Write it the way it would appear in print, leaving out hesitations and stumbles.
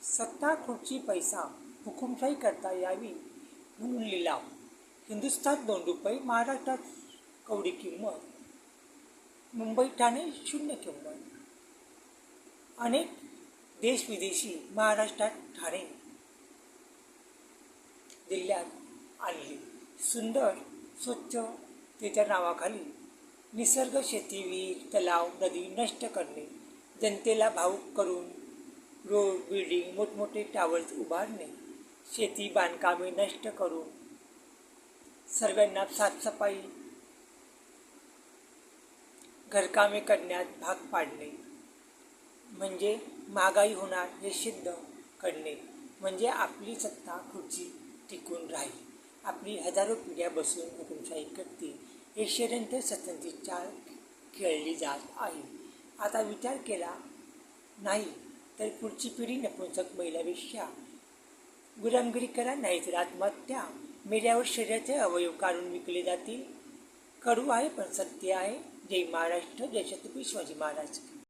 सत्ता खुर्ची पैसा हुकुमशाही करता यावी म्हणून लिलाव. हिंदुस्थान 2 रुपये, महाराष्ट्रात कवडी किंमत, मुंबई ठाणे 0 किंमत. अनेक देश विदेशी महाराष्ट्रात ठाणे जिल्ह्यात आणली. सुंदर स्वच्छतेच्या नावाखाली निसर्ग, शेती, विहीर, तलाव, नदी नष्ट करणे, जनतेला भावूक करून रोड, बिल्डिंग, मोठमोठे टावर्स उभारणे, शेती बांधकामे नष्ट करून सर्वांना साफसफाई, घरकामे करण्यात भाग पाडणे, म्हणजे महागाई होणार हे सिद्ध करणे, म्हणजे आपली सत्ता खुर्ची टिकून राहील. आपली हजारो पिढ्या बसून हुकुमशाही करतील हे षडयंत्र सत्तांची चाल खेळली जात आहे. आता विचार केला नाही तर पुढची पिढी नपुंसक महिलापेक्षा गुलामगिरी करा, नाहीतर आत्महत्या. मेल्यावर शरीराचे अवयव काढून विकले जातील. कडू आहे पण सत्य आहे. जय महाराष्ट्र, जय छत्रपती शिवाजी महाराज.